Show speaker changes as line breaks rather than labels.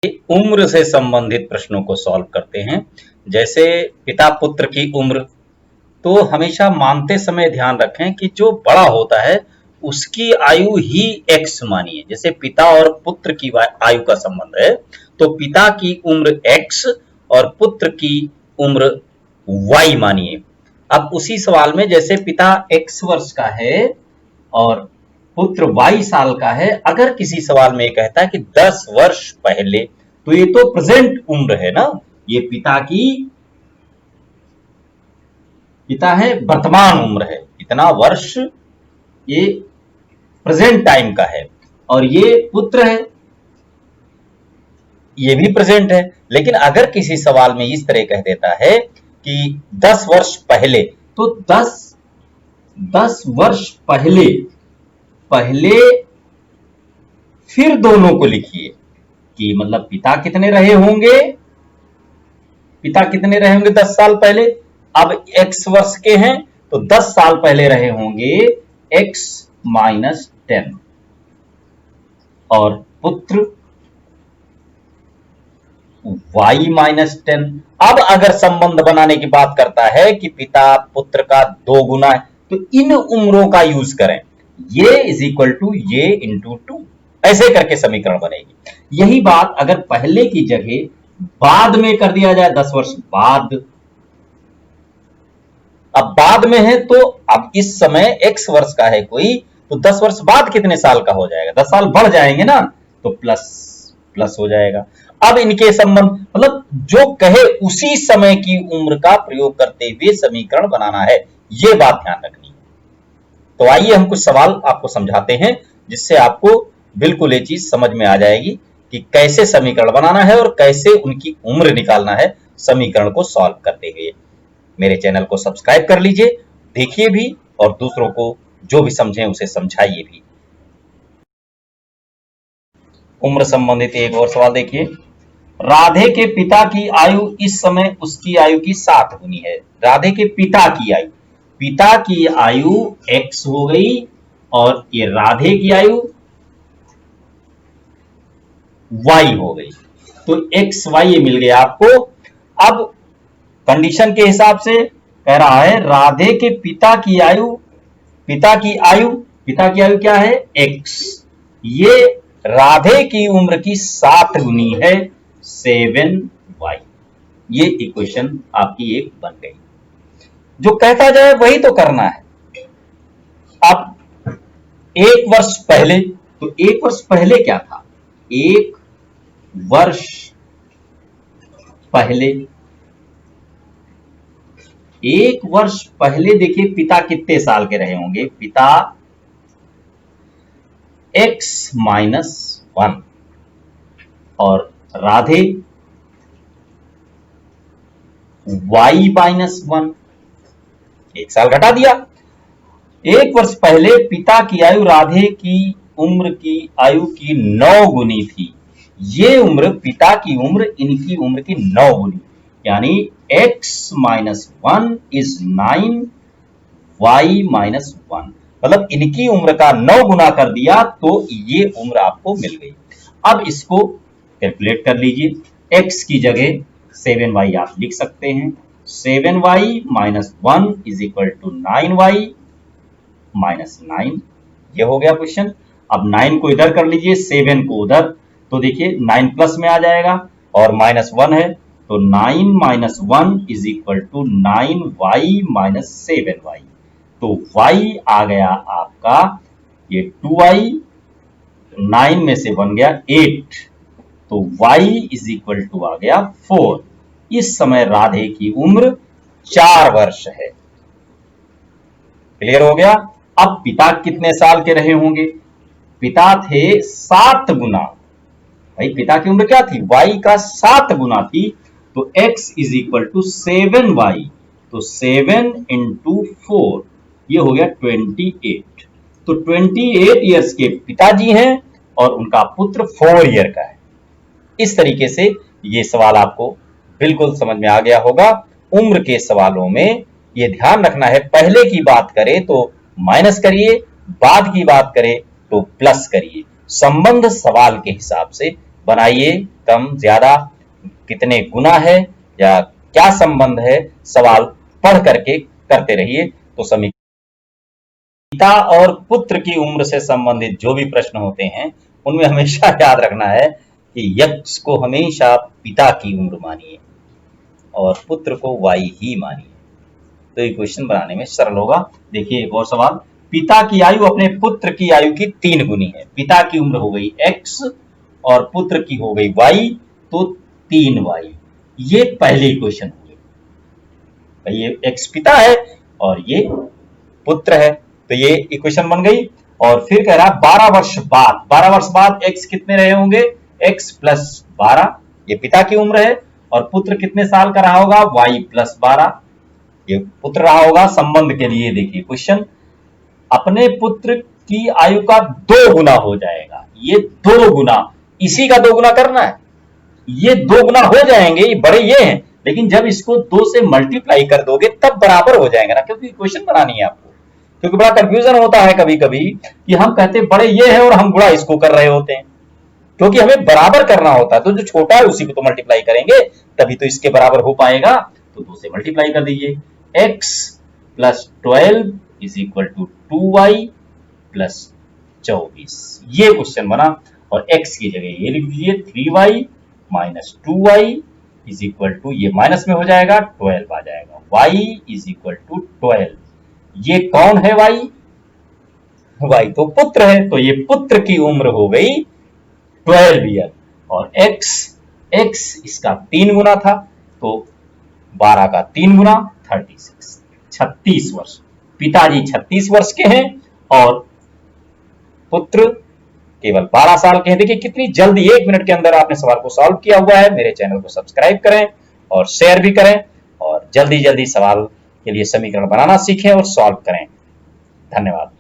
उम्र से संबंधित प्रश्नों को सॉल्व करते हैं। जैसे पिता पुत्र की उम्र, तो हमेशा मानते समय ध्यान रखें कि जो बड़ा होता है उसकी आयु ही x मानिए। जैसे पिता और पुत्र की आयु का संबंध है तो पिता की उम्र x और पुत्र की उम्र y मानिए। अब उसी सवाल में जैसे पिता x वर्ष का है और पुत्र y साल का है, अगर किसी सवाल में ये कहता है कि 10 वर्ष पहले, तो ये तो प्रेजेंट उम्र है ना, ये पिता है वर्तमान उम्र है, इतना वर्ष ये प्रेजेंट टाइम का है, और ये पुत्र है, ये भी प्रेजेंट है। लेकिन अगर किसी सवाल में इस तरह कह देता है कि 10 वर्ष पहले, तो 10 वर्ष पहले फिर दोनों को लिखिए कि मतलब पिता कितने रहे होंगे 10 साल पहले। अब x वर्ष के हैं तो 10 साल पहले रहे होंगे x माइनस 10, और पुत्र y माइनस 10। अब अगर संबंध बनाने की बात करता है कि पिता पुत्र का 2 गुना है, तो इन उम्रों का यूज करें, ये इज इक्वल टू ये इंटू 2, ऐसे करके समीकरण बनेगी। यही बात अगर पहले की जगह बाद में कर दिया जाए, 10 वर्ष बाद, अब बाद में है तो अब इस समय x वर्ष का है कोई, तो 10 वर्ष बाद कितने साल का हो जाएगा, 10 साल बढ़ जाएंगे ना, तो प्लस हो जाएगा। अब इनके संबंध मतलब जो कहे उसी समय की उम्र का प्रयोग करते हुए समीकरण बनाना है, ये बात ध्यान रखनी है। तो आइए हम कुछ सवाल आपको समझाते हैं जिससे आपको बिल्कुल ये चीज समझ में आ जाएगी कि कैसे समीकरण बनाना है और कैसे उनकी उम्र निकालना है समीकरण को सॉल्व करते हुए। मेरे चैनल को सब्सक्राइब कर लीजिए, देखिए भी और दूसरों को जो भी समझें उसे समझाइए भी। उम्र संबंधित एक और सवाल देखिए। राधे के पिता की आयु इस समय उसकी आयु की 7 गुनी है। राधे के पिता की आयु x हो गई और ये राधे की आयु y हो गई, तो x y ये मिल गया आपको। अब कंडीशन के हिसाब से कह रहा है राधे के पिता की आयु क्या है x, ये राधे की उम्र की 7 गुनी है 7y। ये इक्वेशन आपकी एक बन गई। जो कहता जाए वही तो करना है। अब 1 वर्ष पहले, तो 1 वर्ष पहले क्या था, 1 वर्ष पहले देखिए पिता कितने साल के रहे होंगे, पिता x माइनस 1 और राधे y माइनस 1, 1 साल घटा दिया। 1 वर्ष पहले पिता की आयु राधे की उम्र की आयु की 9 गुनी थी। ये उम्र पिता की उम्र इनकी उम्र की 9 गुनी, यानी x minus 1 is 9, y minus 1, मतलब इनकी उम्र का 9 गुना कर दिया तो ये उम्र आपको मिल गई। अब इसको कैलकुलेट कर लीजिए। x की जगह 7y आप लिख सकते हैं। 7y minus 1 is equal to 9y minus 9, ये हो गया क्वेश्चन। अब 9 को इधर कर लीजिए, 7 को उधर, तो देखिए 9 प्लस में आ जाएगा और माइनस 1 है, तो 9 minus 1 is equal to 9y minus 7y, तो y आ गया आपका ये 2y, 9 में से बन गया 8, तो y इज इक्वल टू आ गया 4। इस समय राधे की उम्र 4 वर्ष है। क्लियर हो गया। अब पिता कितने साल के रहे होंगे, पिता थे 7 गुना, भाई पिता की उम्र क्या थी, y का 7 गुना थी, तो x is equal to 7y, तो 7 इंटू 4, ये हो गया 28। तो 28 ईयर्स के पिताजी हैं और उनका पुत्र 4 ईयर का है। इस तरीके से ये सवाल आपको बिल्कुल समझ में आ गया होगा। उम्र के सवालों में ये ध्यान रखना है, पहले की बात करें तो माइनस करिए, बाद की बात करें तो प्लस करिए। संबंध सवाल के हिसाब से बनाइए, कम ज्यादा, कितने गुना है या क्या संबंध है, सवाल पढ़ करके करते रहिए। तो समीकरण पिता और पुत्र की उम्र से संबंधित जो भी प्रश्न होते हैं उनमें हमेशा याद रखना है कि यक्ष को हमेशा पिता की उम्र मानिए और पुत्र को वाई ही मानिए, तो ये क्वेश्चन बनाने में सरल होगा। देखिए एक और सवाल, पिता की आयु अपने पुत्र की आयु की 3 गुनी है। पिता की उम्र हो गई x और पुत्र की हो गई y, तो 3y। ये पहली क्वेश्चन हो गई, ये x पिता है और ये पुत्र है, तो ये इक्वेशन बन गई। और फिर कह रहा 12 वर्ष बाद x कितने रहे होंगे, x प्लस 12, ये पिता की उम्र है, और पुत्र कितने साल का रहा होगा, y प्लस 12, ये पुत्र रहा होगा। संबंध के लिए देखिए क्वेश्चन, अपने पुत्र की आयु का 2 गुना हो जाएगा, ये 2 गुना, इसी का 2 गुना करना है, ये 2 गुना हो जाएंगे, ये बड़े ये हैं, लेकिन जब इसको 2 से मल्टीप्लाई कर दोगे तब बराबर हो जाएगा ना, क्योंकि क्वेश्चन बनानी है आपको। क्योंकि बड़ा कंफ्यूजन होता है कभी कभी कि हम कहते हैं बड़े ये है और हम गुणा इसको कर रहे होते हैं, क्योंकि हमें बराबर करना होता है, तो जो छोटा है उसी को तो मल्टीप्लाई करेंगे, तभी तो इसके बराबर हो पाएगा। तो 2 से मल्टीप्लाई कर दीजिए, x plus 12 is equal to 2y plus 24, ये क्वेश्चन बना। और x की जगह ये लिख दीजिए 3y minus 2y is equal to, ये माइनस में हो जाएगा 12 आ जाएगा, y इज इक्वल टू 12। ये कौन है y? y तो पुत्र है, तो ये पुत्र की उम्र हो गई 12 ईयर, और x इसका 3 गुना था, तो 12 का 3 गुना 36 वर्ष। पिताजी 36 वर्ष के हैं और पुत्र केवल 12 साल के हैं। देखिए कितनी जल्दी 1 मिनट के अंदर आपने सवाल को सॉल्व किया हुआ है। मेरे चैनल को सब्सक्राइब करें और शेयर भी करें, और जल्दी जल्दी सवाल के लिए समीकरण बनाना सीखें और सॉल्व करें। धन्यवाद।